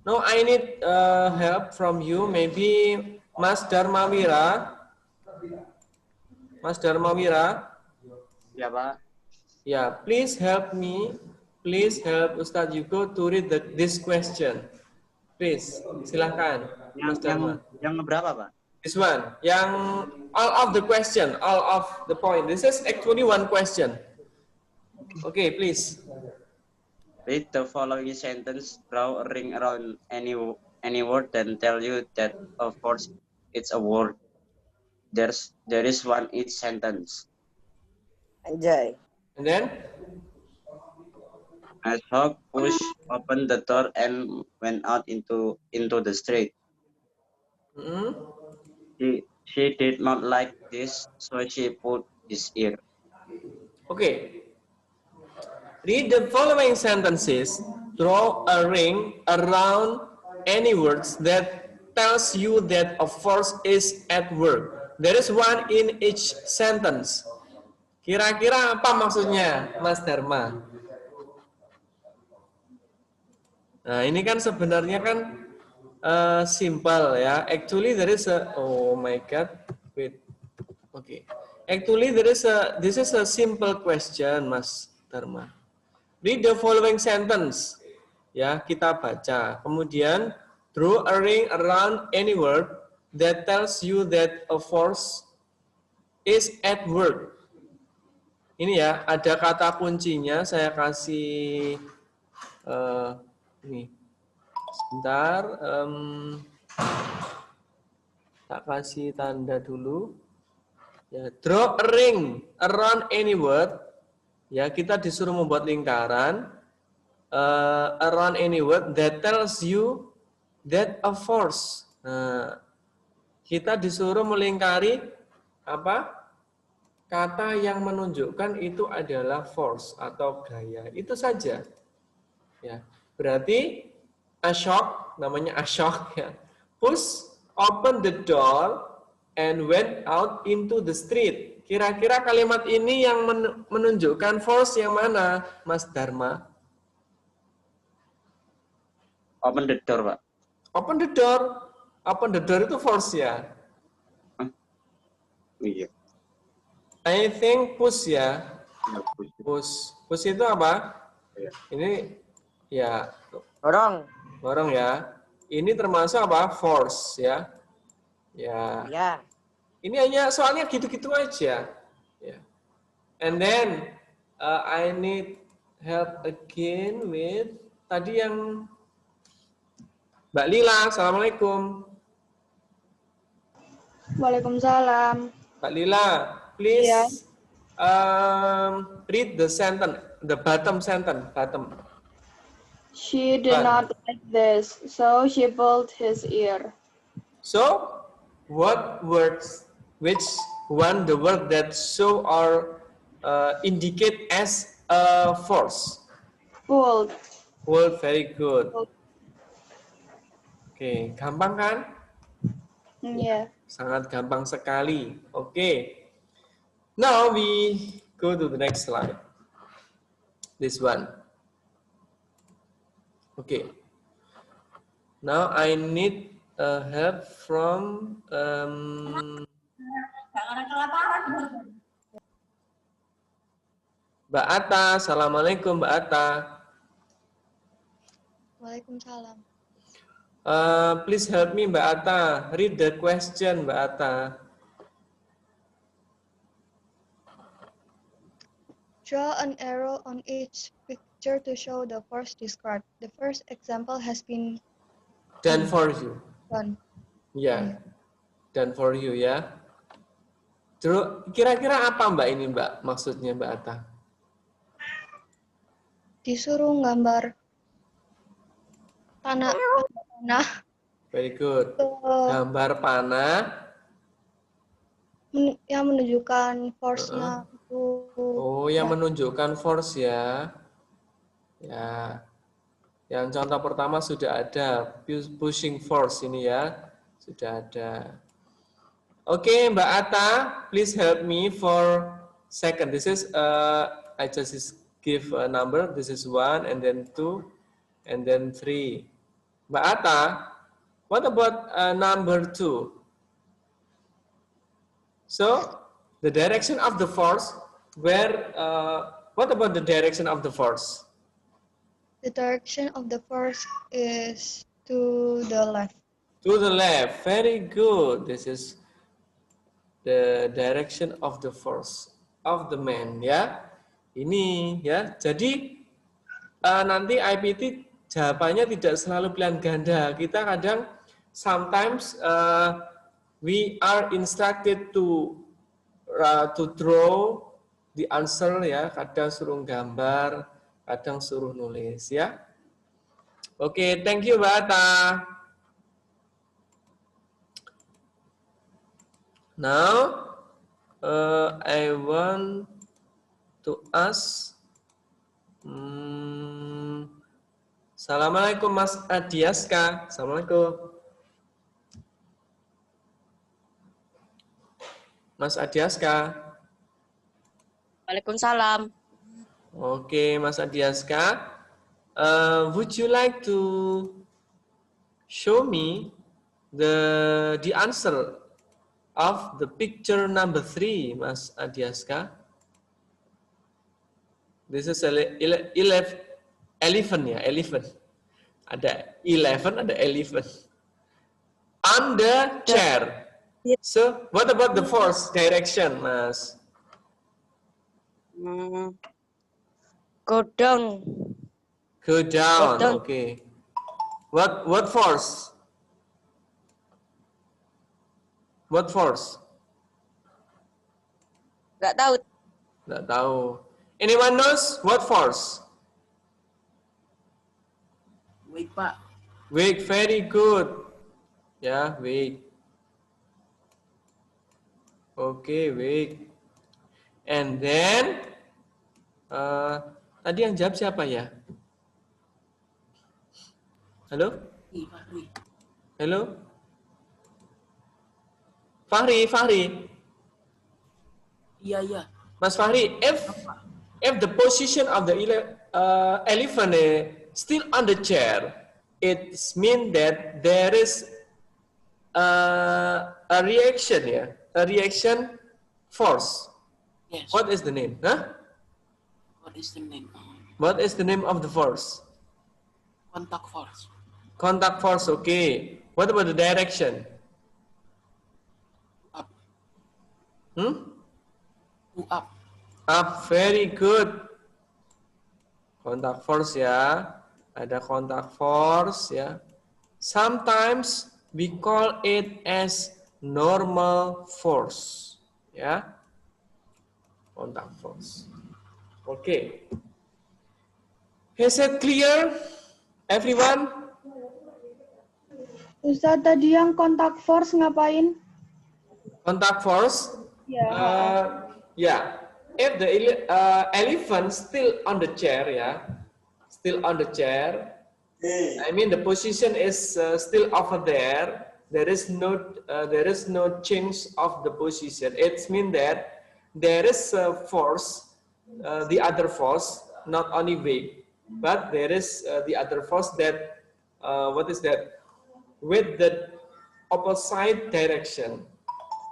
No, I need help from you. Maybe Mas Darmawira. Mas Darmawira. Ya, Pak. Yeah, please help me. Please help Ustadz Yugo to read this question. Please, silahkan, Mas Dharma. Yang berapa, Pak? This one, yang all of the question, all of the point. This is actually one question. Okay, please. Read the following sentence, draw a ring around any word, then tell you that of course it's a word. There is one each sentence. Anjay. And then? Ashok pushed open the door and went out into the street. She did not like this, so she put his ear. Okay. Read the following sentences. Draw a ring around any words that tells you that a force is at work. There is one in each sentence. Kira-kira apa maksudnya, Mas Dharma? Nah, ini kan sebenarnya kan simple ya. Actually there is a, oh my god, wait. Okay. Actually there is a, this is a simple question, Mas Dharma. Read the following sentence. Ya, kita baca. Kemudian draw a ring around any word that tells you that a force is at work. Ini ya, ada kata kuncinya. Saya kasih ini. Sebentar. Tak kasih tanda dulu. Ya, draw a ring around any word. Ya, kita disuruh membuat lingkaran around any word that tells you that a force. Nah, kita disuruh melingkari apa? Kata yang menunjukkan itu adalah force atau gaya. Itu saja. Ya, berarti Ashok, namanya Ashok ya. Push open the door and went out into the street. Kira-kira kalimat ini yang menunjukkan force yang mana, Mas Dharma? Open the door, Pak. Open the door. Open the door itu force ya? Iya. I think push ya. Push. Push itu apa? Iya. Ini ya. Dorong. Dorong ya. Ini termasuk apa? Force ya. Ya. Ya. Ini hanya soalnya gitu-gitu aja. Ya. And then I need help again with tadi yang Mbak Lila. Assalamualaikum. Waalaikumsalam. Mbak Lila, please Iya. Read the sentence, the bottom sentence, bottom. She did not like this, so she pulled his ear. So, what words, which one the word that show or indicate as a force? Pulled. Pulled, very good. Pulled. Oke, gampang kan? Yeah. Sangat gampang sekali. Oke. Now we go to the next slide. This one. Okay. Now I need help from Mbak Atta. Assalamualaikum Mbak Atta. Waalaikumsalam. Please help me Mbak Atta. Read the question Mbak Atta. Draw an arrow on each picture to show the force described. The first example has been Done for you. done. Ya, done for you ya. Kira-kira apa Mbak ini Mbak? Maksudnya Mbak Atta? Disuruh gambar panah. Very good. Gambar panah. Yang menunjukkan force-nya itu. Oh, yang menunjukkan force ya. Ya. Yang contoh pertama sudah ada pushing force ini ya. Sudah ada. Oke, Mbak Atta, please help me for second. This is I just give a number. This is 1 and then 2 and then 3. Mbak Ata, what about number 2? So, the direction of the force, what about the direction of the force? The direction of the force is to the left. To the left, very good. This is the direction of the force of the man, ya. Ini ya. Jadi nanti IPT jawabannya tidak selalu pilihan ganda. Kita kadang sometimes we are instructed to draw the answer ya. Kadang suruh gambar, kadang suruh nulis ya. Oke, thank you Mbak Ata. Now, I want to ask. Assalamualaikum Mas Adiaska. Assalamualaikum. Mas Adiaska. Waalaikumsalam. Okay, Mas Adiaska. Would you like to show me the answer of the picture number 3, Mas Adiaska? This is 11 elephant ya, elephant. Ada 11, ada elephant. On the chair. So, what about the force direction, Mas? Go down. Go down. Go down. Okay. What force? What force? Nggak tahu. Nggak tahu. Anyone knows what force? Wait, Pak. Weight, very good. Ya, weight. Okay, weight. And then, tadi yang jawab siapa ya? Halo? Halo? Fahri. Iya. Mas Fahri, if the position of the elephant is still on the chair, it means that there is a reaction, yeah, a reaction force. Yes. What is the name? Huh? What is the name? What is the name of the force? Contact force. Contact force. Okay. What about the direction? Up. To up. Up. Very good. Contact force ya. Ada contact force ya. Sometimes we call it as normal force. Ya. Contact force. Okay. Is it clear, everyone? Ustaz, tadi yang kontak force ngapain? Contact force? Ya. Yeah. If the elephant still on the chair, yeah, still on the chair. I mean the position is still over there. There is no change of the position. It means that there is a force, the other force, not only weight, but there is the other force that what is that? With the opposite direction,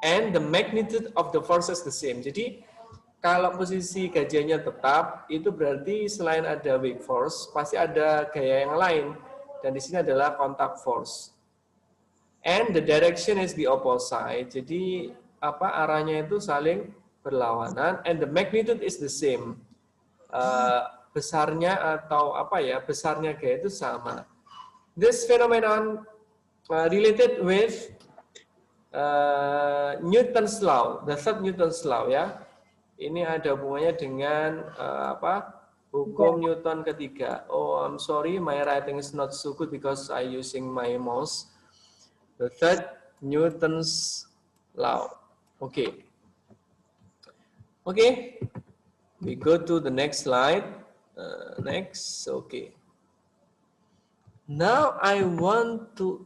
and the magnitude of the force is the same. Jadi kalau posisi gajahnya tetap, itu berarti selain ada weight force, pasti ada gaya yang lain. Dan di sini adalah contact force. And the direction is the opposite. Jadi arahnya itu saling berlawanan. And the magnitude is the same. Besarnya atau besarnya gaya itu sama. This phenomenon related with Newton's law, the third Newton's law ya. Ini ada hubungannya dengan hukum Newton ketiga. Oh, I'm sorry, my writing is not so good because I using my mouse. The third Newton's law. Okay. Okay. We go to the next slide. Next. Okay. Now I want to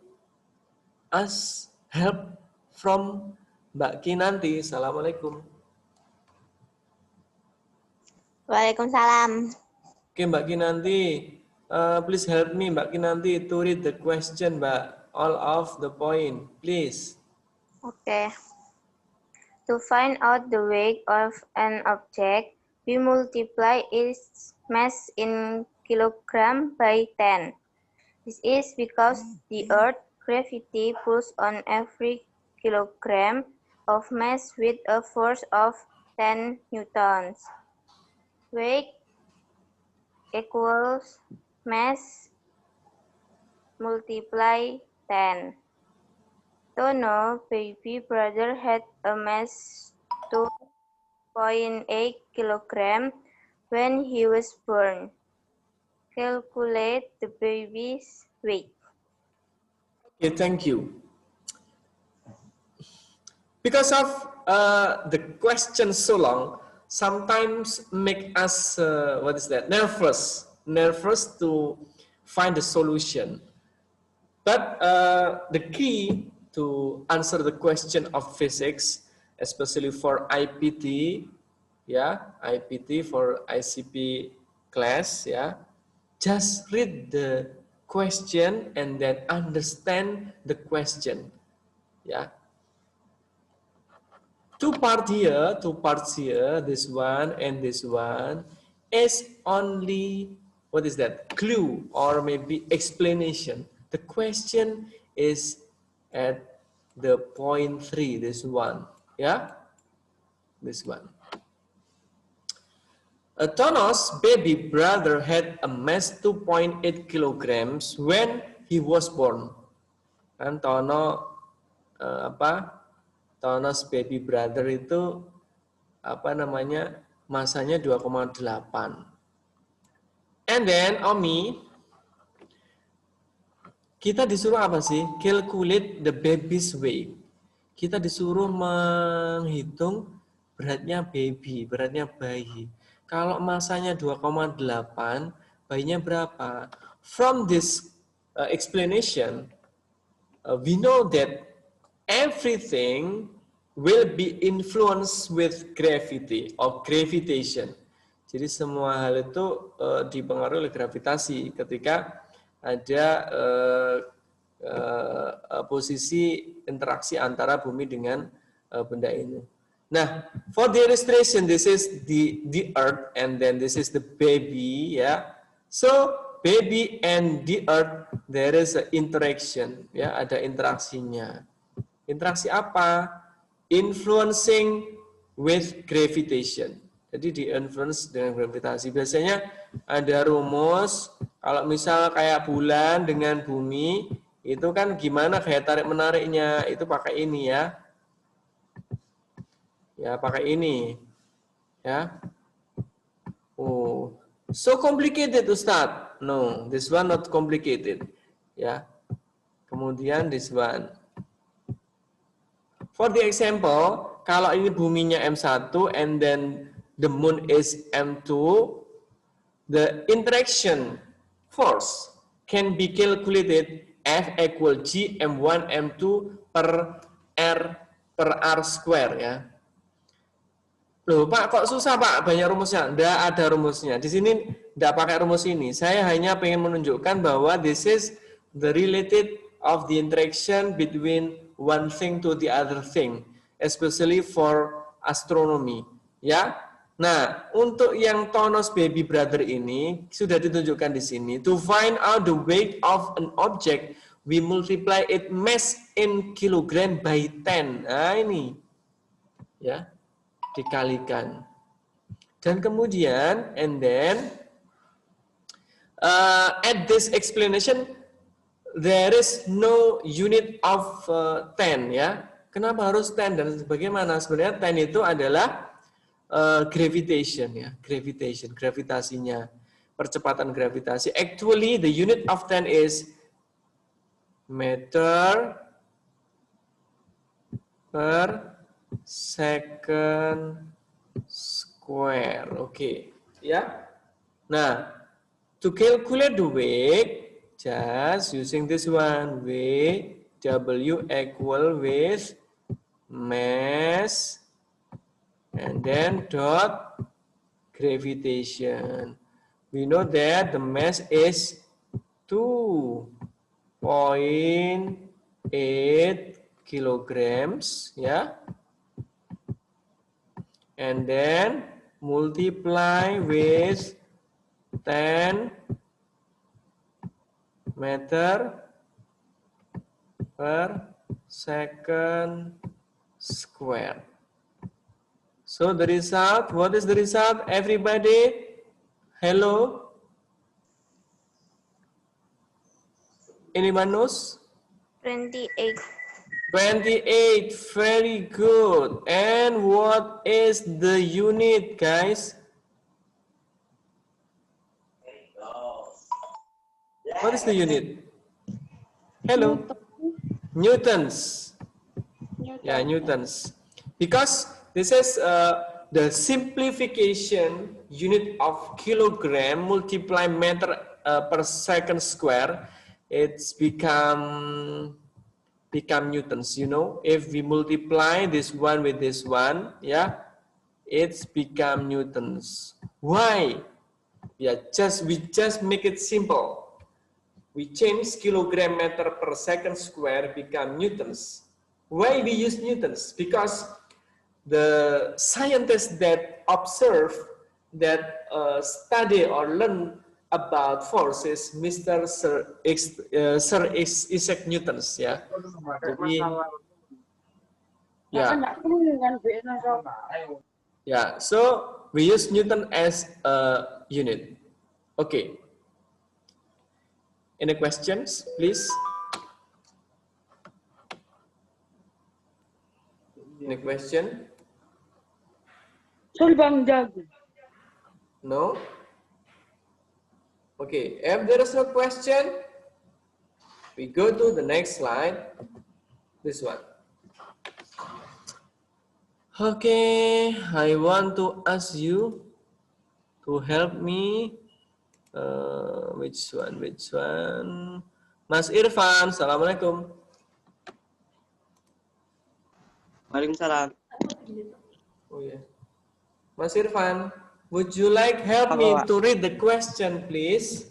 ask help from Mbak Kinanti. Assalamualaikum. Waalaikumsalam. Oke Mbak Kinanti, Please help me, Mbak Kinanti, to read the question, Mbak. All of the point, please. Okay. To find out the weight of an object, we multiply its mass in kilogram by 10. This is because the Earth's gravity pulls on every kilogram of mass with a force of 10 newtons. Weight equals mass multiply 10. Tono, baby brother, had a mass 2.8 kilogram when he was born. Calculate the baby's weight. Okay, thank you. Because of the question so long, sometimes make us nervous to find the solution. But the key to answer the question of physics, especially for IPT, IPT for ICP class, just read the question and then understand the question, Two parts here, this one and this one, is only, clue or maybe explanation. The question is at the point 3, this one, this one. Tono's baby brother had a mass 2.8 kilograms when he was born. Kan Tono Tono's baby brother itu masanya 2,8. And then Omi, kita disuruh apa sih? Calculate the baby's weight. Kita disuruh menghitung beratnya baby, beratnya bayi. Kalau masanya 2,8, bayinya berapa? From this explanation, we know that everything will be influenced with gravity or gravitation. Jadi semua hal itu dipengaruhi oleh gravitasi ketika ada posisi interaksi antara bumi dengan benda ini. Nah, for the illustration, this is the Earth and then this is the baby, So baby and the Earth, there is an interaction, ada interaksinya. Interaksi apa? Influencing with gravitation. Jadi di-influence dengan gravitasi. Biasanya ada rumus, kalau misal kayak bulan dengan bumi, itu kan gimana gaya tarik-menariknya, itu pakai ini pakai ini. Oh, so complicated, Ustaz. No, this one not complicated. Kemudian this one. For the example, kalau ini buminya M1 and then the moon is M2, the interaction force can be calculated F equal G M1 M2 per R square Loh Pak, kok susah Pak? Banyak rumusnya. Tidak ada rumusnya. Di sini tidak pakai rumus ini. Saya hanya ingin menunjukkan bahwa this is the related of the interaction between one thing to the other thing, especially for astronomy. Nah, untuk yang Tono's baby brother ini sudah ditunjukkan di sini. To find out the weight of an object, we multiply its mass in kilogram by 10. Nah, ini. Dikalikan. Dan kemudian, and then, at this explanation, there is no unit of 10, Kenapa harus 10 dan bagaimana? Sebenarnya 10 itu adalah gravitation, gravitation, gravitasinya, percepatan gravitasi. Actually, the unit of 10 is meter per second square. Oke, Nah, to calculate the weight, just using this one, weight W equal with mass and then dot gravitation. we know that the mass is 2.8 kilograms, yeah, and then multiply with 10 meter per second square. So the result, what is the result? Everybody, hello? Anyone knows? 28. 28, very good. And what is the unit, guys? What is the unit? Hello? Newtons. Yeah, newtons. Because this is the simplification unit of kilogram multiply meter per second square. It's become newtons, you know. If we multiply this one with this one, yeah, it's become newtons. Why? Yeah, we just make it simple. We change kilogram meter per second square become newtons. Why we use newtons? Because the scientists that observe, that study or learn about forces, Mr. Sir Isaac Newtons, ya. Jadi, ya. Yeah, so we use Newton as a unit. Okay. Any questions, please? Any question? No? Okay, if there is no question, we go to the next slide. This one. Okay, I want to ask you to help me. Which one? Mas Irfan, Assalamualaikum. Waalaikumsalam. Oh yeah. Mas Irfan, would you like help me to read the question, please?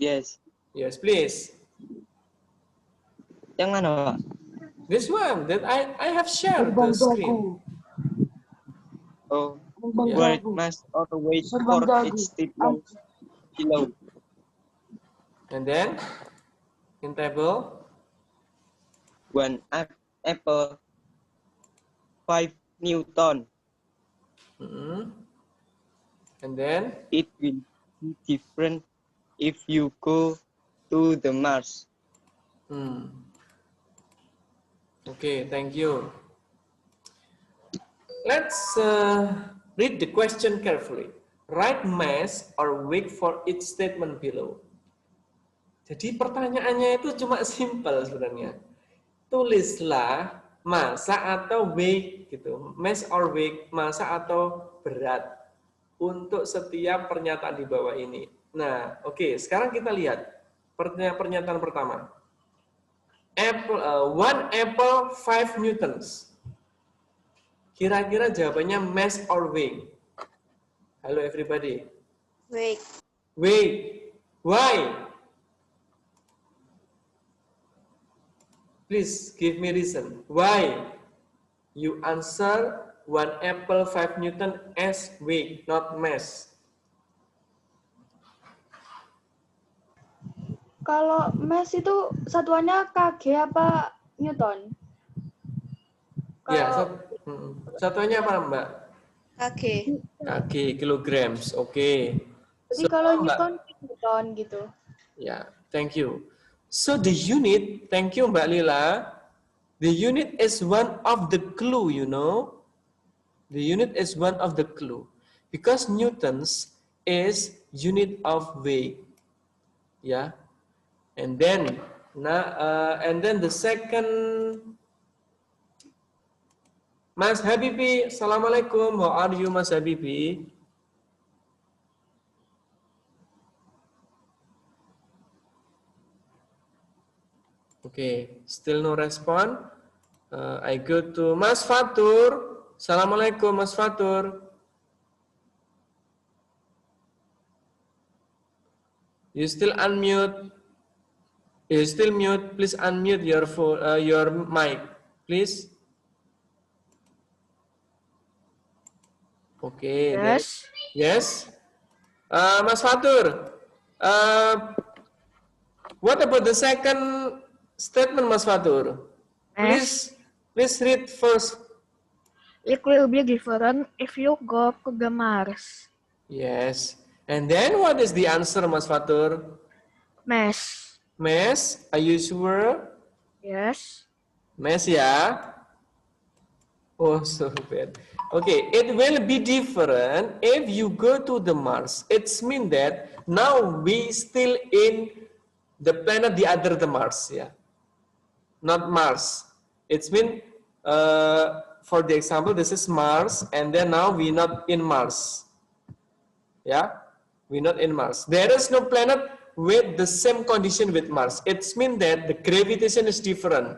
Yes. Yes, please. Yang mana, Pak? This one that I have shared the screen. Oh, Yeah. write mass or weight for each statement below. And then in table, 1 apple, 5 Newton. and then It will be different if you go to the Mars. Okay, thank you. Let's read the question carefully. Write mass or weight for each statement below. Jadi pertanyaannya itu cuma simple sebenarnya. Tulislah massa atau weight gitu. Mass or weight, massa atau berat untuk setiap pernyataan di bawah ini. Nah, oke, sekarang kita lihat pernyataan pertama. One apple 5 newtons. Kira-kira jawabannya mass or weight? Halo everybody. Weight. Weight. Why? Please give me reason. Why? You answer one apple 5 newton as weight, not mass. Kalau mass itu satuannya kg apa Newton? Ya, satuannya apa Mbak? Kg. Kg, kilograms. Oke. Jadi kalau Newton gitu. Ya, thank you. So the unit, thank you Mbak Lila. The unit is one of the clue, you know. The unit is one of the clue because newtons is unit of weight. Yeah. And then the second, Mas Habibi, Assalamualaikum. How are you, Mas Habibi? Okay, still no response. I go to Mas Fatur. Assalamualaikum, Mas Fatur. You still unmute. You still mute. Please unmute your phone, your mic, please. Okay. Yes. Yes. Mas Fatur. What about the second statement, Mas Fatur? Please read first. It will be different if you go to the Mars. Yes. And then what is the answer, Mas Fatur? Mass. Mes, are you sure? Yes. Mes ya? Oh, so bad. Okay, it will be different if you go to the Mars. It's mean that now we still in the planet the other the Mars, yeah, not Mars. It's mean for the example, this is Mars, and then now we not in Mars. Yeah, we not in Mars. There is no planet with the same condition with Mars. It's mean that the gravitation is different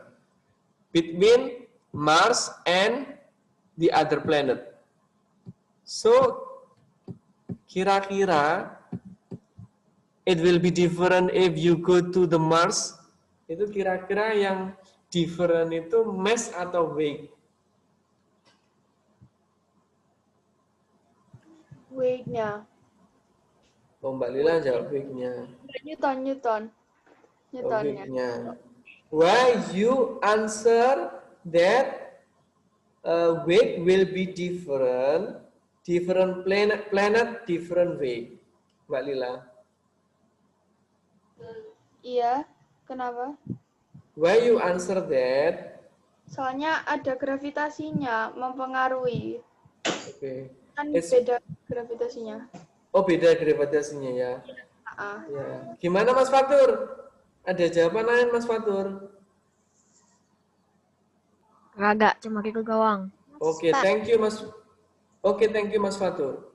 between Mars and the other planet. So kira-kira it will be different if you go to the Mars. Itu kira-kira yang different itu mass atau weight? Weight-nya. Oh, Mbak Lila jawab weight-nya. Newton. Oh, weight-nya. Why you answer that weight will be different planet, different weight, Mbak Lila? Iya, kenapa? Why you answer that? Soalnya ada gravitasinya mempengaruhi. Oke. Kan beda gravitasinya. Oh, beda gravitasinya ya. Ya. Gimana Mas Fatur? Ada jawaban lain Mas Fatur? Raga, cuma itu doang. Oke, thank you Mas. Oke, thank you Mas Fatur.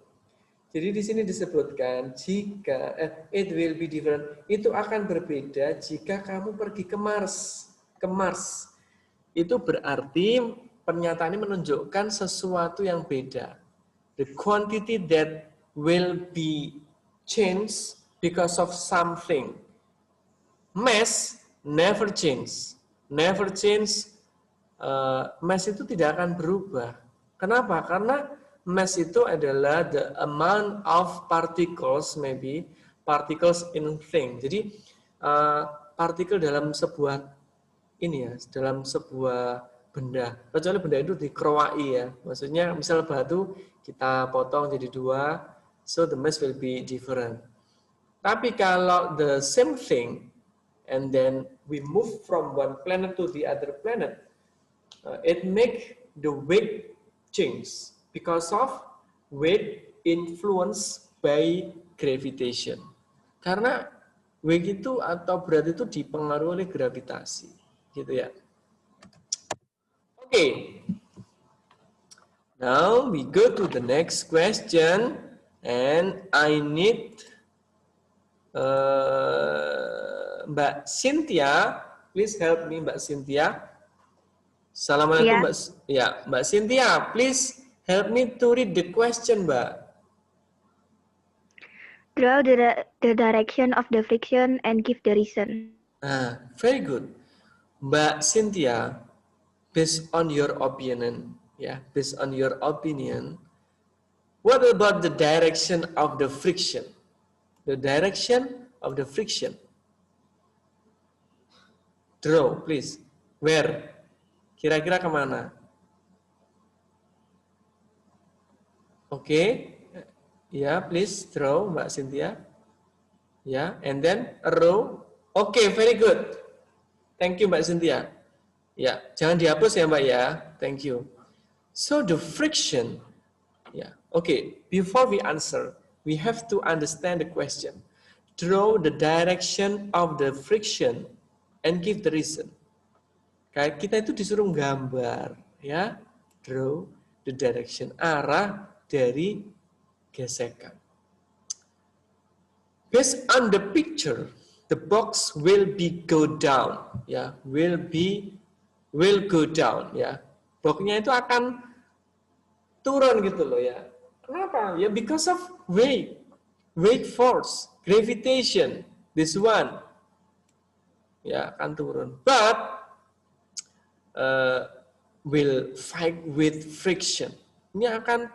Jadi di sini disebutkan jika it will be different, itu akan berbeda jika kamu pergi ke Mars. Ke Mars. Itu berarti pernyataan ini menunjukkan sesuatu yang beda. The quantity that will be changed because of something. Mass never change. Never change. Mass itu tidak akan berubah. Kenapa? Karena mass itu adalah the amount of particles, maybe particles in thing. Jadi partikel dalam sebuah ini ya, dalam sebuah benda. Kecuali benda itu dikeroai ya. Maksudnya misal batu kita potong jadi dua, so the mass will be different. Tapi kalau the same thing and then we move from one planet to the other planet, it make the weight change because of weight influenced by gravitation. Karena weight itu atau berat itu dipengaruhi oleh gravitasi, gitu ya. Okay. Now we go to the next question, and I need Mbak Cynthia. Please help me, Mbak Cynthia. Assalamualaikum, Mbak. Ya, Mbak Cynthia, please help me to read the question, Mbak. Draw the direction of the friction and give the reason. Very good. Mbak Cynthia, based on your opinion, based on your opinion, what about the direction of the friction? The direction of the friction. Draw, please. Where? Kira-kira kemana? Okay. Yeah, please draw, Mbak Cynthia. Yeah, and then a row. Okay, very good. Thank you, Mbak Cynthia. Ya, jangan dihapus ya, Mbak ya. Thank you. So the friction. Okay. Before we answer, we have to understand the question. Draw the direction of the friction and give the reason. Kayak kita itu disuruh gambar, ya. Draw the direction, arah dari gesekan. Based on the picture, the box will be go down, will go down, Boxnya itu akan turun gitu loh ya. Kenapa? Ya because of weight force, gravitation. This one, ya akan turun. But will fight with friction. Ini akan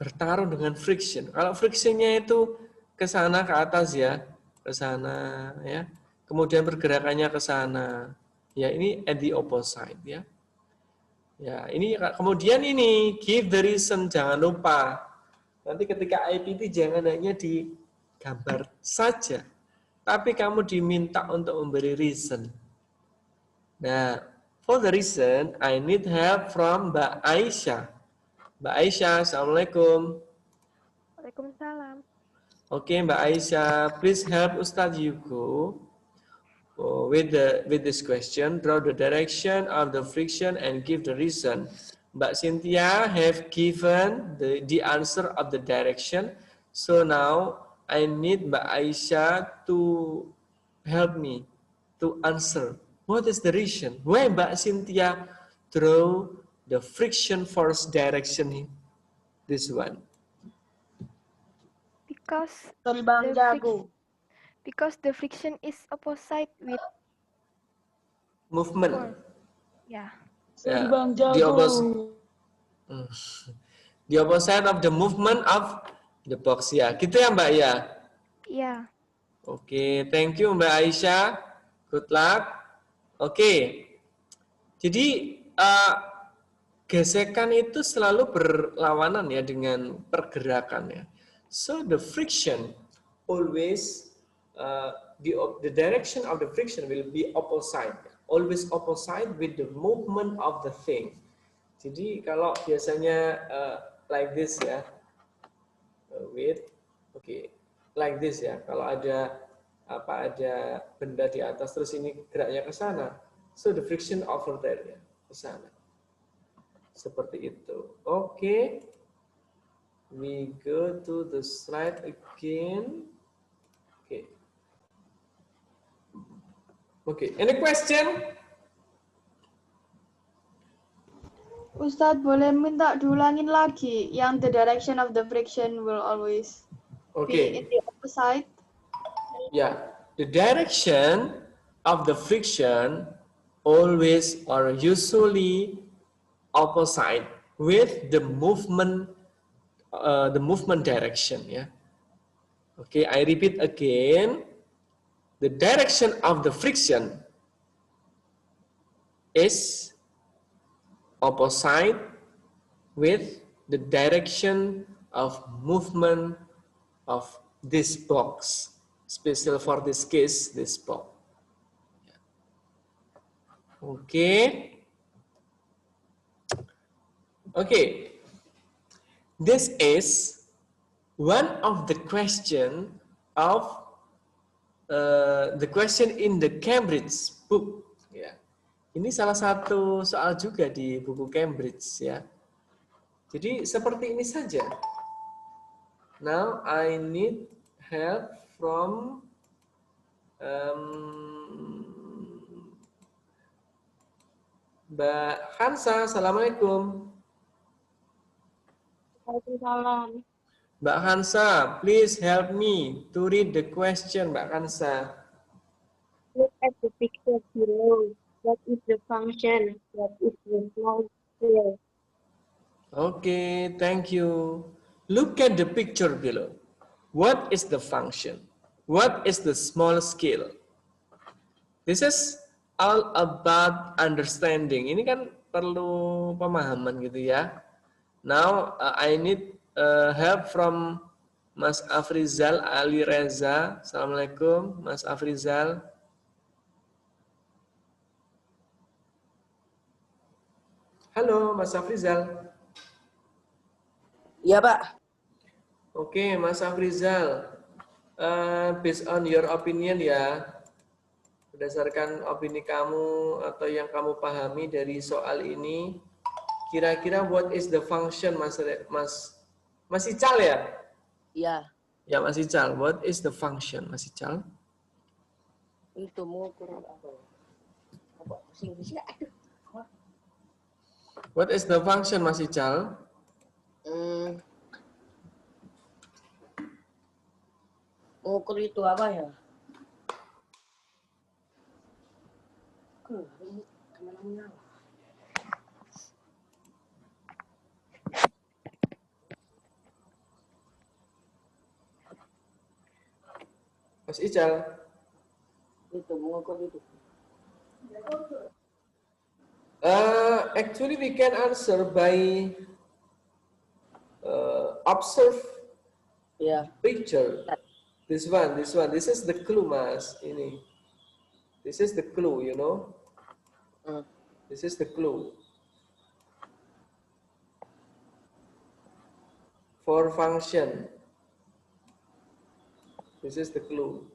bertarung dengan friction. Kalau frictionnya itu ke sana ke atas ya, ke sana ya. Kemudian pergerakannya ke sana. Ya, ini at the opposite ya. Ya, ini kemudian ini give the reason, jangan lupa. Nanti ketika IPT jangan hanya digambar saja, tapi kamu diminta untuk memberi reason. Nah, for the reason, I need help from Mbak Aisyah. Mbak Aisyah, Assalamualaikum. Waalaikumsalam. Oke, Mbak Aisyah, please help Ustadz Yugo with this question. Draw the direction of the friction and give the reason. Mbak Cynthia have given the answer of the direction. So now I need Mbak Aisyah to help me to answer. What is the reason? Why Mbak Cynthia draw the friction force direction? This one. Because Sorry Bang Jago. because the friction is opposite with Movement. yeah. Sorry Yeah, Bang the Jago. the opposite of the movement of the box ya. Gitu ya Mbak ya. Yeah. Oke, thank you Mbak Aisyah. Good luck. Oke. Jadi gesekan itu selalu berlawanan ya dengan pergerakan ya. So the friction always the direction of the friction will be opposite, always opposite with the movement of the thing. Jadi kalau biasanya like this ya, like this ya. Kalau ada ada benda di atas terus ini geraknya ke sana, so the friction over there ya, ke sana. Seperti itu. Oke. We go to the slide again. Okay. Okay. Any question? Ustadz boleh minta diulangin lagi yang the direction of the friction will always be in the opposite. Yeah, the direction of the friction always or usually opposite with the movement direction. Yeah. Okay, I repeat again. The direction of the friction is opposite with the direction of movement of this box. Special for this case, this box. Okay. Okay. This is one of the question of the question in the Cambridge book. Ya. Ini salah satu soal juga di buku Cambridge ya. Jadi seperti ini saja. Now I need help from Mbak Hansa. Assalamualaikum. Waalaikumsalam. Mbak Hansa, please help me to read the question, Mbak Hansa. Look at the picture below. What is the function? What is the small scale? Okay, thank you. Look at the picture below. What is the function? What is the small scale? This is all about understanding. Ini kan perlu pemahaman gitu ya. Now I need help from Mas Afrizal Ali Reza. Assalamualaikum, Mas Afrizal. Halo, Mas Afrizal. Iya, Pak. Oke, Mas Afrizal. Based on your opinion ya, berdasarkan opini kamu atau yang kamu pahami dari soal ini, kira-kira what is the function, Mas Ical ya? Iya. Ya, Mas Ical. What is the function, Mas Ical? Itu mengukur apa? What is the function, Mas Ical? Mengukur itu apa ya? Mas Ical. Itu mengukur itu. Actually, we can answer by observe picture. This one. This is the clue, Mas. Ini. This is the clue, you know. This is the clue. For function. This is the clue.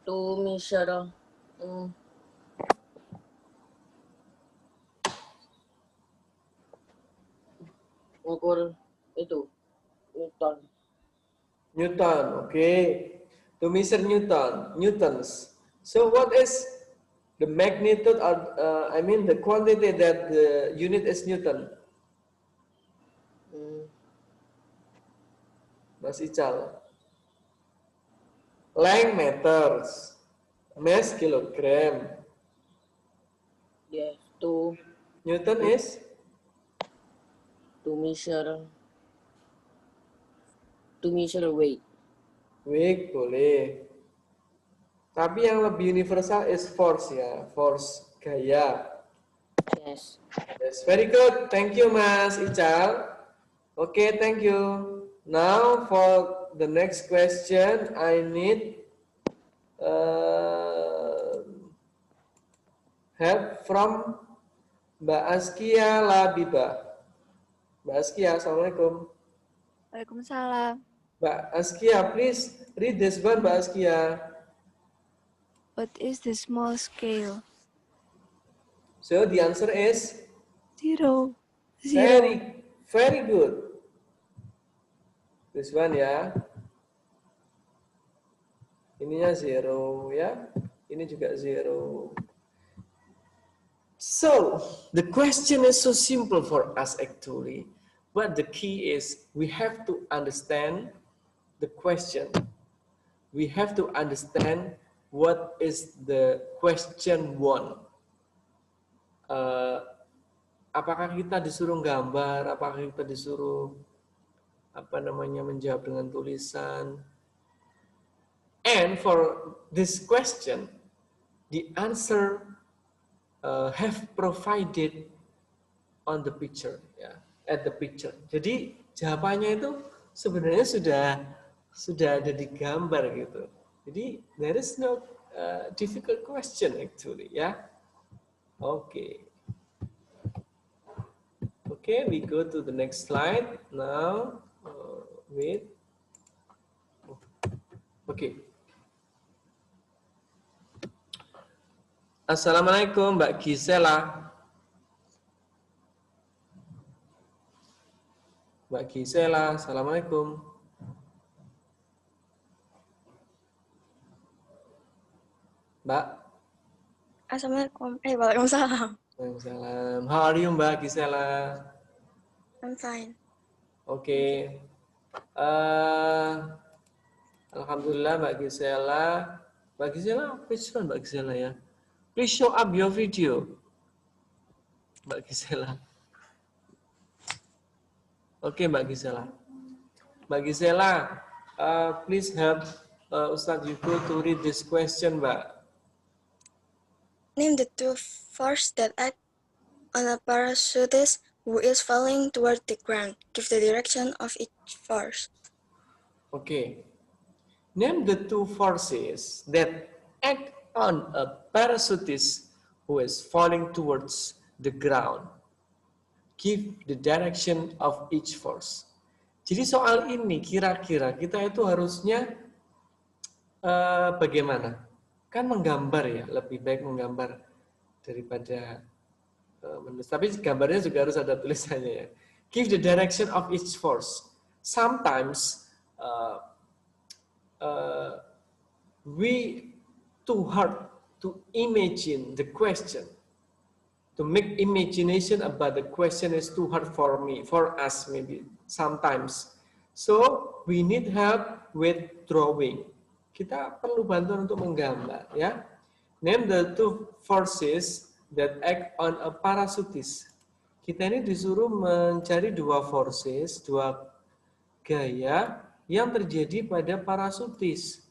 To measure. Ukur itu Newton, okay. To measure newtons. So what is the magnitude or I mean the quantity that the unit is Newton? Mas Ical. Length meters, mass kilogram. Yes, to Newton is to measure weight. Weight boleh. Tapi yang lebih universal is force ya, force gaya. Yes. Yes, very good. Thank you, Mas Ical. Okay, thank you. Now for the next question, I need help from Mbak Askia Labiba. Mbak Askia, Assalamualaikum. Waalaikumsalam. Mbak Askia, please read this one, Mbak Askia. What is the small scale? So the answer is Zero. Very good. This one ya. Ininya 0 ya. Ini juga 0. So, the question is so simple for us actually. But the key is we have to understand the question. We have to understand what is the question one. Apakah kita disuruh gambar, apakah kita disuruh menjawab dengan tulisan. And for this question, the answer have provided on the picture, ya, at the picture. Jadi jawabannya itu sebenarnya sudah ada di gambar gitu. Jadi there is no difficult question actually, ya. Okay. Okay, we go to the next slide now. Wait. Okay. Assalamualaikum, Mbak Gisela. Mbak Gisela, assalamualaikum. Mbak. Assalamualaikum. Waalaikumsalam. Waalaikumsalam. How are you, Mbak Gisela? I'm fine. Okay. Alhamdulillah, Mbak Gisela. Mbak Gisela, which one, Mbak Gisela ya? Please show up your video, Mbak Gisela. Okay, Mbak Gisela. Mbak Gisela, please help Ustadz Yuko to read this question, Mbak. Name the two forces that act on a parachutist who is falling toward the ground. Give the direction of each force. Okay. Name the two forces that act on a parachutist who is falling towards the ground. Give the direction of each force. Jadi soal ini kira-kira kita itu harusnya bagaimana? Kan menggambar ya, lebih baik menggambar daripada menulis. Tapi gambarnya juga harus ada tulisannya ya. Give the direction of each force. Sometimes we too hard to imagine the question. To make imagination about the question is too hard for me, for us maybe sometimes. So we need help with drawing. Kita perlu bantuan untuk menggambar ya. Name the two forces that act on a parasutis. Kita ini disuruh mencari dua forces, dua gaya yang terjadi pada parasutis.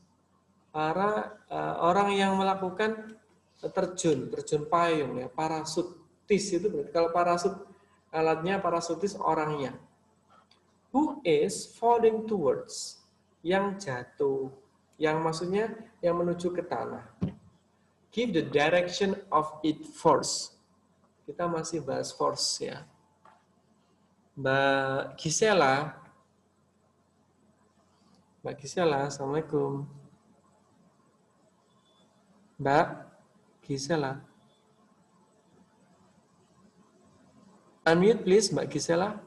Para orang yang melakukan terjun payung ya, parasutis itu berarti kalau parasut alatnya, parasutis orangnya. Who is falling towards? Yang jatuh, yang maksudnya yang menuju ke tanah. Give the direction of it force. Kita masih bahas force ya. Mbak Gisela, Assalamualaikum. Mbak Gisela. Unmute please, Mbak Gisela.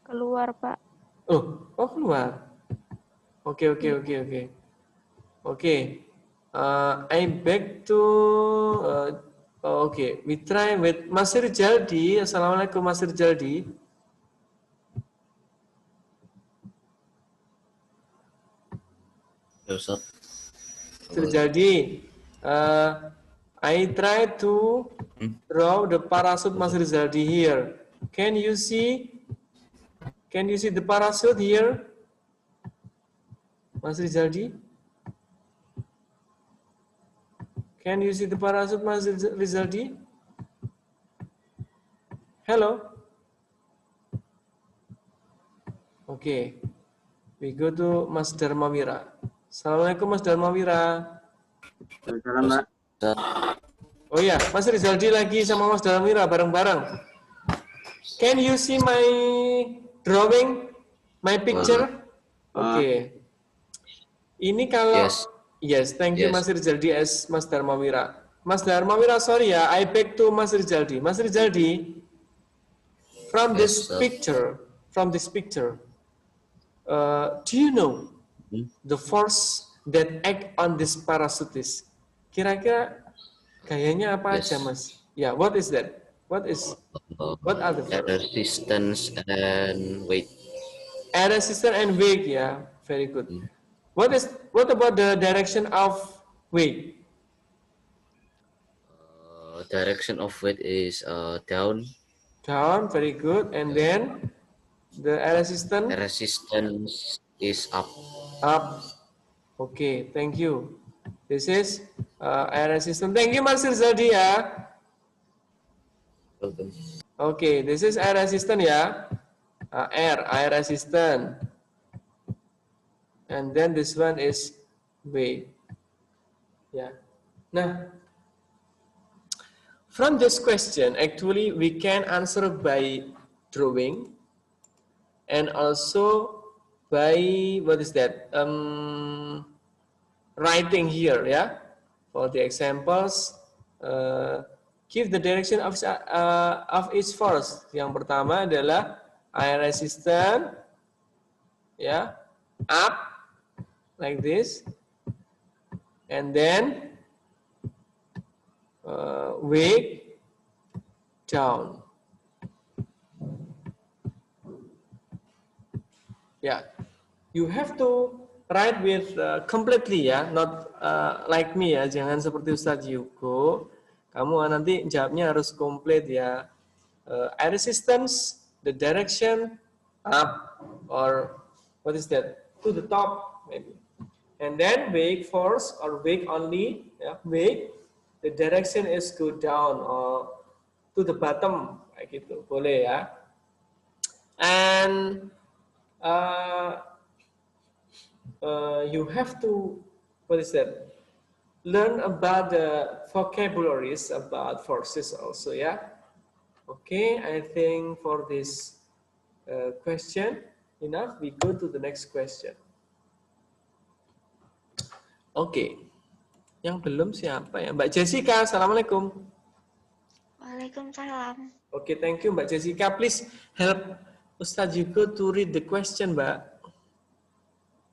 Keluar, Pak. Oh keluar. Oke. I beg to. We try with Mas Jaldi. Assalamualaikum Mas Jaldi. Jaldi. I try to draw the parachute Mas Jaldi here. Can you see the parachute here? Mas Jaldi? Can you see the parachute, Mas Rizaldi? Hello? Okay. We go to Mas Dharmawira. Assalamualaikum Mas Dharmawira. Selamat. Oh ya, Mas Rizaldi lagi sama Mas Dharmawira bareng-bareng. Can you see my drawing, my picture? Okay. Ini kalau Yes, thank you Mas Rizaldi as Mas Dharmawira. Mas Dharmawira, sorry ya, I beg to Mas Rizaldi. Mas Rizaldi, from this picture, do you know the force that act on this parasutis? Kira-kira gayanya apa aja, Mas? Ya, what is that? What are the forces? Resistance and weight. Air resistance and weight, ya, very good. What about the direction of weight? Direction of weight is down. Down, very good. And then the air resistance? Air resistance is up. Up. Okay, thank you. This is air resistance. Thank you, Mas Rizaldi ya. Welcome. Okay, this is air resistance ya. Air resistance. And then this one is weight. Yeah. Nah, from this question, actually we can answer by drawing and also by writing here. Yeah. For the examples, give the direction of each force. Yang pertama adalah air resistance. Ya. Up. Like this, and then weight down. Yeah, you have to write with completely ya, not like me ya. Jangan seperti Ustadz Yugo. Kamu nanti jawabnya harus komplit ya. Air resistance, the direction up or what is that? To the top maybe. And then weight force or weight only, ya, weight, the direction is go down or to the bottom, kayak gitu, boleh ya. And you have to, learn about the vocabularies about forces also ya. Okay, I think for this question enough. We go to the next question. Oke, yang belum siapa ya? Mbak Jessica, Assalamualaikum. Waalaikumsalam. Oke, thank you Mbak Jessica. Please help Ustadz Yugo to read the question, Mbak.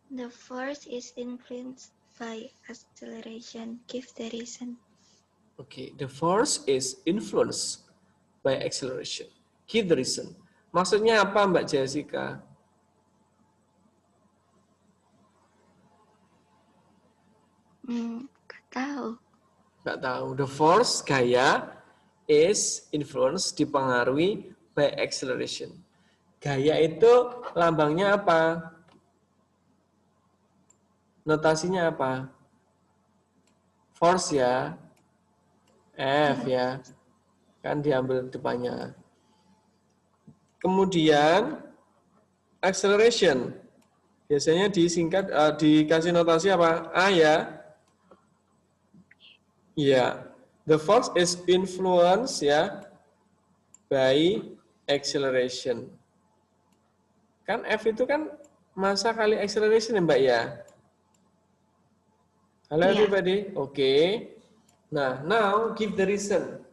The force is influenced by acceleration. Give the reason. Oke, the force is influenced by acceleration. Give the reason. Maksudnya apa Mbak Jessica? Nggak tahu. Nggak tahu. The force, gaya, is influenced, dipengaruhi by acceleration. Gaya itu lambangnya apa? Notasinya apa? Force ya. F ya. Kan diambil depannya. Kemudian acceleration. Biasanya disingkat dikasih notasi apa? A ya. Ya. The force is influenced ya by acceleration. Kan F itu kan massa kali acceleration ya, Mbak ya? Halo everybody. Oke. Nah, now give the reason.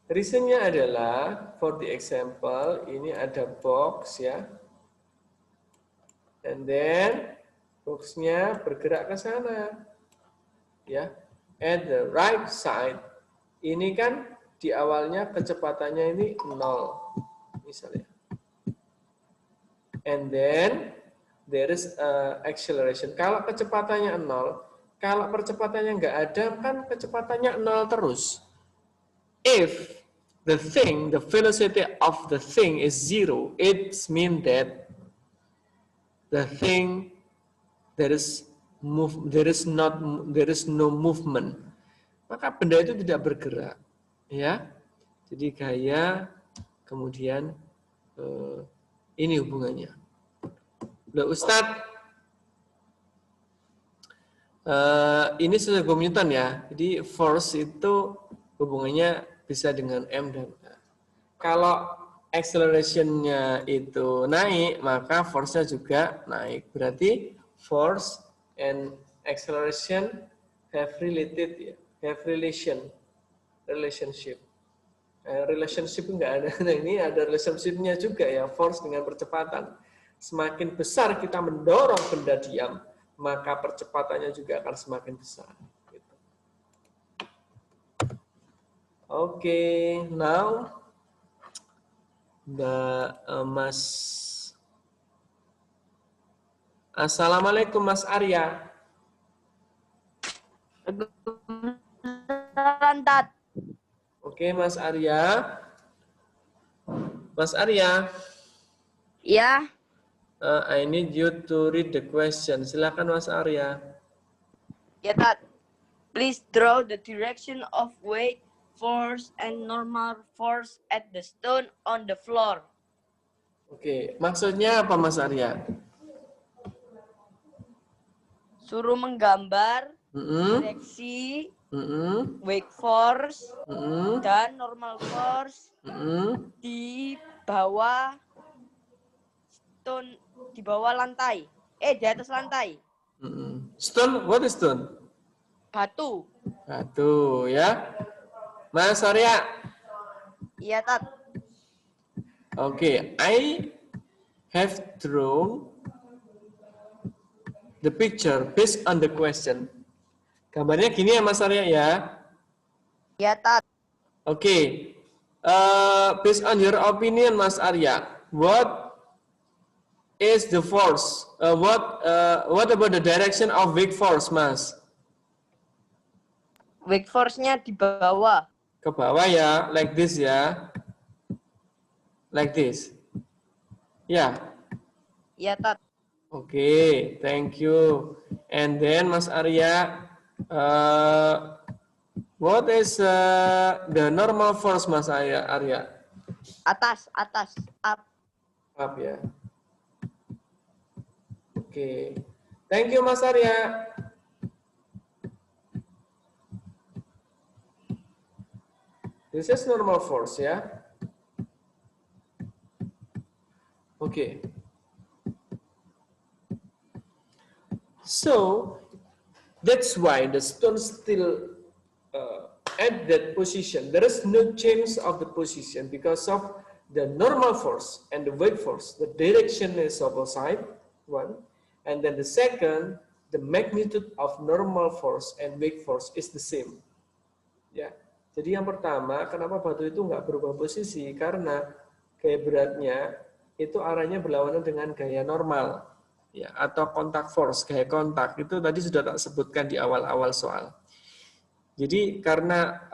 Reasonnya adalah, for the example, ini ada box ya. And then, boxnya bergerak ke sana. Ya, at the right side. Ini kan di awalnya kecepatannya ini 0. Misalnya. And then, there is acceleration. Kalau kecepatannya 0, kalau percepatannya nggak ada, kan kecepatannya 0 terus. If the thing, the velocity of the thing is 0, it means that the thing there is no movement. Maka benda itu tidak bergerak, ya. Jadi gaya, kemudian ini hubungannya. Loh, Ustadz, ini sesuai Newton ya. Jadi force itu hubungannya bisa dengan M dan A. Kalau acceleration-nya itu naik, maka force-nya juga naik. Berarti force and acceleration have related ya, have relationship. Relationship enggak ada. Nah, ini ada relationship-nya juga ya, force dengan percepatan. Semakin besar kita mendorong benda diam, maka percepatannya juga akan semakin besar. Okay, now Mas. Assalamualaikum Mas Arya. Oke, Mas Arya. Mas Arya. Ya. I need you to read the question. Silakan Mas Arya. Ya, Tat. Please draw the direction of weight, force, and normal force at the stone on the floor. Oke, maksudnya apa Mas Arya? Suruh menggambar direksi, weight force, dan normal force di bawah stone, di bawah lantai. Di atas lantai. Stone, what is stone? Batu. Batu, ya. Mas Arya. Iya, Tat. Okay, I have drawn the picture based on the question. Gambarnya gini ya Mas Arya ya. Iya, Tat. Okay. Based on your opinion Mas Arya, what is the force? What about the direction of weak force, Mas? Weak force-nya di bawah. Ke bawah ya, like this ya. Like this. Ya. Iya, Tat. Okay, thank you. And then Mas Arya, what is the normal force Mas Arya? Atas, up. Up ya. Okay. Thank you Mas Arya. This is normal force ya. Okay. So that's why the stone still at that position. There is no change of the position because of the normal force and the weight force. The direction is opposite, one, and then the second, the magnitude of normal force and weight force is the same. Ya. Jadi yang pertama, kenapa batu itu nggak berubah posisi? Karena gaya beratnya itu arahnya berlawanan dengan gaya normal. ya, atau kontak force, gaya kontak itu tadi sudah tak sebutkan di awal-awal soal. Jadi karena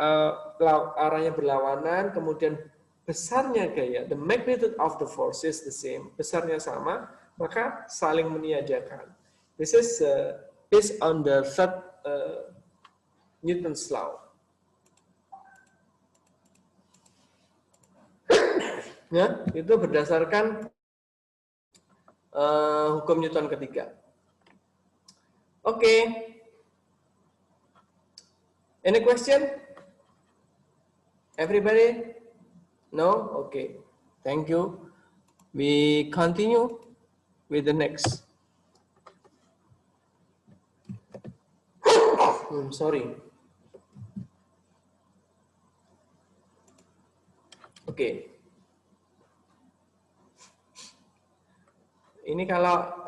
arahnya berlawanan, kemudian besarnya gaya, the magnitude of the force is the same, besarnya sama, maka saling meniadakan. This is based on the third Newton's law. Ya, itu berdasarkan hukum Newton ketiga. Oke. Any question? Everybody? No? Okay. Thank you. We continue with the next. Sorry. Okay. Ini kalau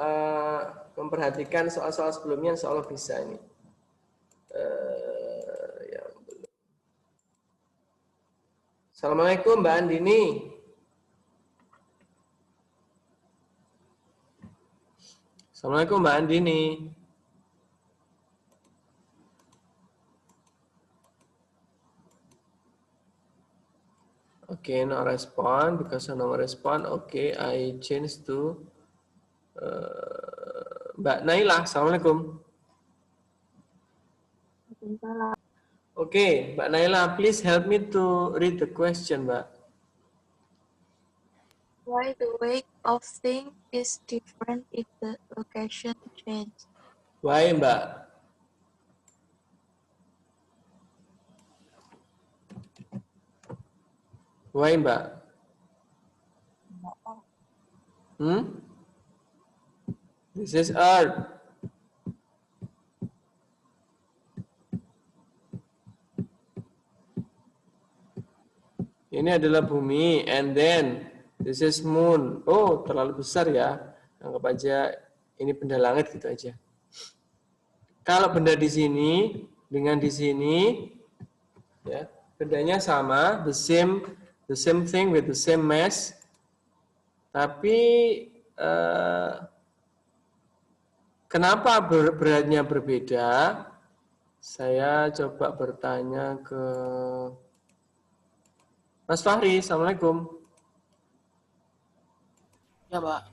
memperhatikan soal-soal sebelumnya, insya Allah bisa ini. Assalamualaikum Mbak Andini. Assalamualaikum Mbak Andini. Okay, no respond because no respond. Okay, I change to Mbak Naila. Assalamualaikum. Okay, Mbak Naila, please help me to read the question, Mbak. Why the weight of thing is different if the location changes? Why, Mbak? Why, Mbak? This is Earth. Ini adalah bumi, and then this is moon. Oh, terlalu besar ya. Anggap aja ini benda langit gitu aja. Kalau benda di sini dengan di sini, ya, bendanya sama, the same thing with the same mass. Tapi kenapa beratnya berbeda? Saya coba bertanya ke Mas Fahri. Assalamualaikum. Ya, Pak.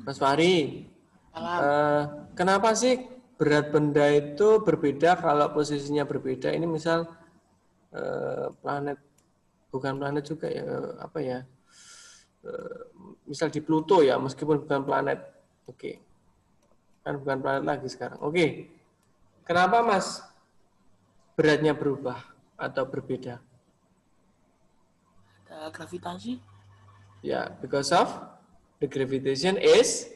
Mas Fahri, kenapa sih berat benda itu berbeda kalau posisinya berbeda? Ini misal planet, bukan planet juga ya, apa ya? Misal di Pluto ya, meskipun bukan planet. Oke. Kan bukan planet lagi sekarang. Oke. Kenapa Mas beratnya berubah atau berbeda? Ada gravitasi. Ya, because of the gravitation is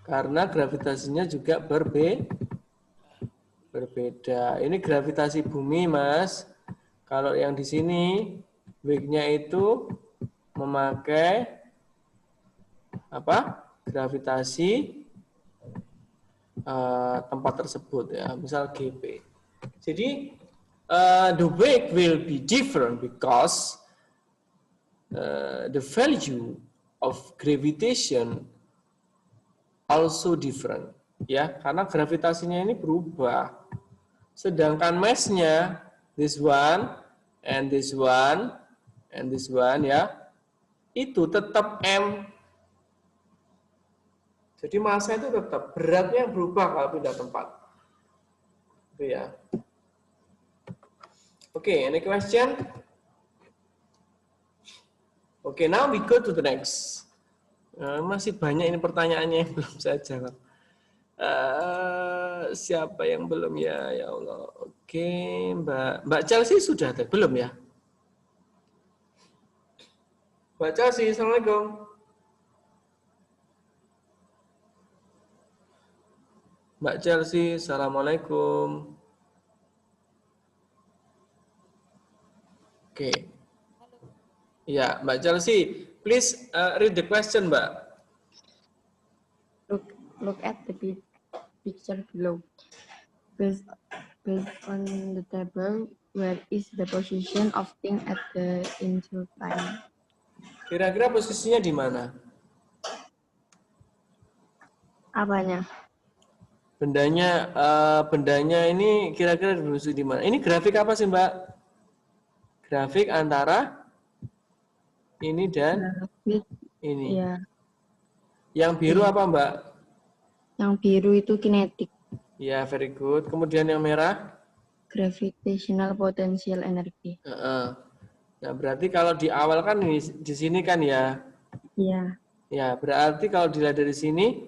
karena gravitasinya juga berbeda. Ini gravitasi bumi, Mas. Kalau yang di sini wake-nya itu memakai apa? Gravitasi tempat tersebut ya, misal GP. Jadi the wake will be different because the value of gravitation also different ya, karena gravitasinya ini berubah. Sedangkan mass-nya this one and this one and this one ya, itu tetap M. Jadi massa itu tetap, beratnya berubah kalau pindah tempat. Itu ya. Oke, any question? Oke, now we go to the next. Masih banyak ini pertanyaannya yang belum saya jawab. Siapa yang belum ya? Ya Allah. Oke, Mbak Chelsea sudah ada? Belum ya? Mbak Chelsea, Assalamualaikum. Mbak Chelsea, Assalamualaikum. Oke. Ya, Mbak Chelsea, please read the question, Mbak. Look at the picture below. Based on the table, where is the position of thing at the intertime. Kira-kira posisinya di mana? Apanya? Bendanya ini kira-kira di mana? Ini grafik apa sih, Mbak? Grafik antara ini dan ini. Iya. Yang biru apa, Mbak? Yang biru itu kinetik. Ya, very good. Kemudian yang merah? Gravitational potential energy. Nah, berarti kalau di awal kan di sini kan ya? Iya. Ya, berarti kalau dilihat dari sini,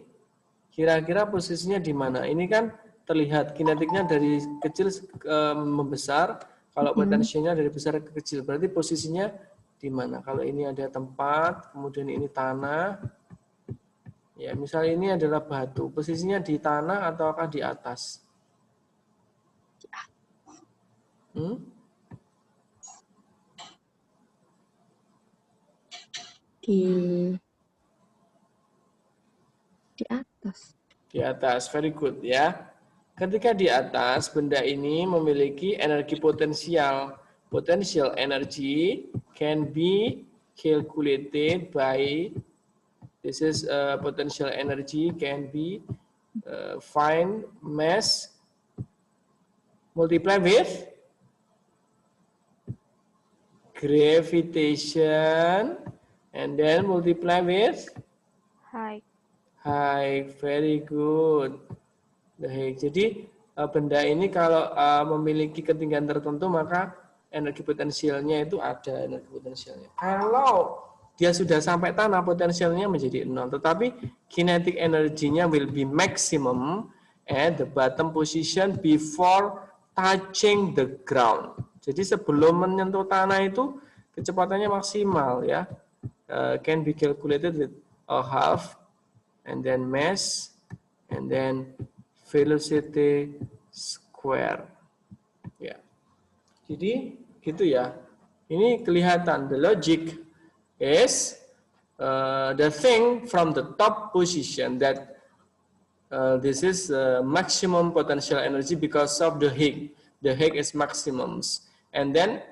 kira-kira posisinya di mana? Ini kan terlihat kinetiknya dari kecil membesar, kalau potensialnya dari besar ke kecil. Berarti posisinya di mana? Kalau ini ada tempat, kemudian ini tanah. Ya, misalnya ini adalah batu. Posisinya di tanah ataukah di atas? Di atas. Di atas, very good ya. Ketika di atas, benda ini memiliki energi potensial. Potential energy can be calculated by, this is potential energy can be find mass multiply with gravitation and then multiply with Height. Height, very good. Jadi benda ini kalau memiliki ketinggian tertentu maka energi potensialnya itu ada energi potensialnya. Kalau dia sudah sampai tanah potensialnya menjadi 0, tetapi kinetic energinya will be maximum at the bottom position before touching the ground. Jadi sebelum menyentuh tanah itu kecepatannya maksimal ya. Can be calculated with a half and then mass and then velocity square. Ya. Jadi gitu ya. Ini kelihatan the logic is the thing from the top position that this is maximum potential energy because of the Higgs. The Higgs is maximums. And then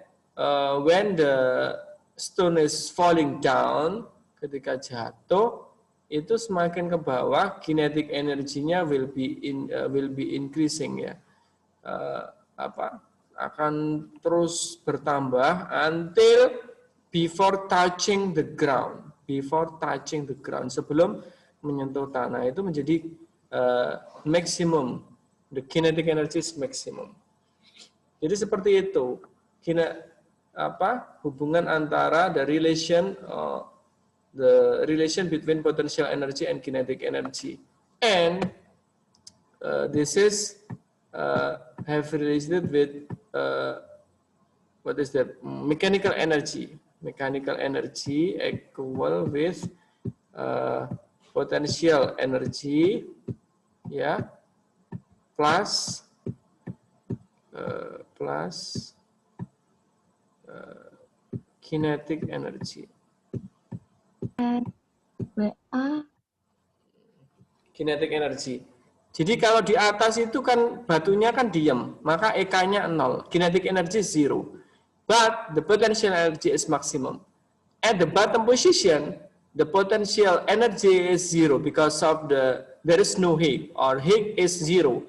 when the stone is falling down, ketika jatuh, itu semakin ke bawah, kinetic energinya will be increasing ya. Akan terus bertambah until before touching the ground. Before touching the ground, sebelum menyentuh tanah itu menjadi maximum. The kinetic energy is maximum. Jadi seperti itu. Hubungan antara the relation between potential energy and kinetic energy. And this is have related with what is that? Mechanical energy. Mechanical energy equal with potential energy, ya, plus kinetic energy. Kinetic energy. Jadi kalau di atas itu kan batunya kan diam, maka EK-nya 0, kinetic energy 0. But the potential energy is maximum. At the bottom position, the potential energy is 0 because of there is no Higgs, or Higgs is 0.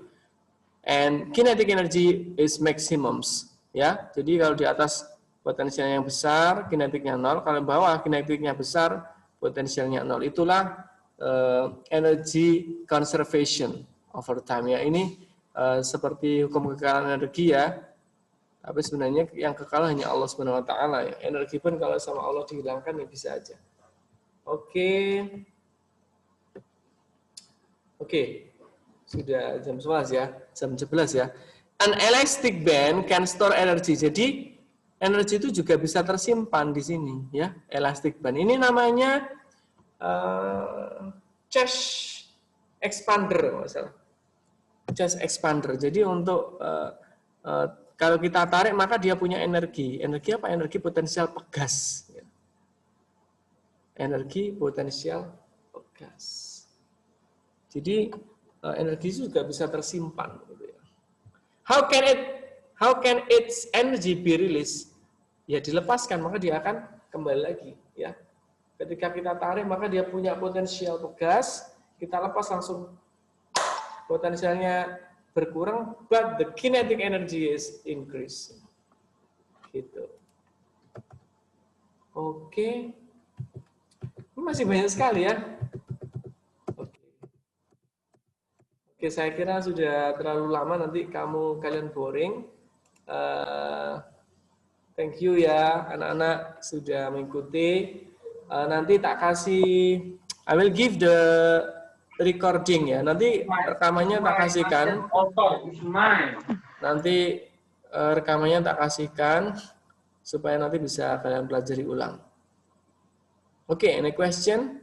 And kinetic energy is maximums. Ya, jadi kalau di atas potensialnya yang besar, kinetiknya 0. Kalau di bawah kinetiknya besar, potensialnya 0. Itulah energy conservation over time ya. Ini seperti hukum kekekalan energi ya. Tapi sebenarnya yang kekal hanya Allah Subhanahu wa taala ya. Energi pun kalau sama Allah dihilangkan ya bisa aja. Oke. Sudah jam 11 ya, jam 11 ya. An elastic band can store energy. Jadi energi itu juga bisa tersimpan di sini ya, elastic band. Ini namanya chest expander masalah. Chest expander. Jadi untuk kalau kita tarik maka dia punya energi. Energi apa? Energi potensial pegas. Energi potensial pegas. Jadi energi itu juga bisa tersimpan. How can it how can its energy be released? Ya dilepaskan, maka dia akan kembali lagi. Ya, ketika kita tarik, maka dia punya potensial pegas. Kita lepas langsung potensialnya berkurang, but the kinetic energy is increasing. Gitu. Oke. Ini masih banyak sekali ya. Oke, saya kira sudah terlalu lama, nanti kalian boring. Thank you ya anak-anak sudah mengikuti. Nanti tak kasih, I will give the recording ya. Nanti rekamannya tak kasihkan. Nanti rekamannya tak kasihkan supaya nanti bisa kalian pelajari ulang. Oke, any question?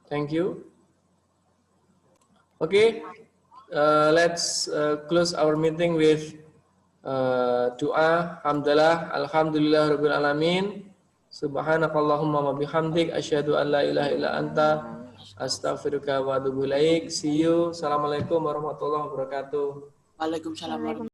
Thank you. Okay, let's close our meeting with doa. Alhamdulillah, alhamdulillah rabbil alamin. Subhanakallahumma wa bihamdik asyhadu an la ilaha illa anta astaghfiruka wa atubu ilaik. See you. Assalamualaikum warahmatullahi wabarakatuh. Waalaikumsalam.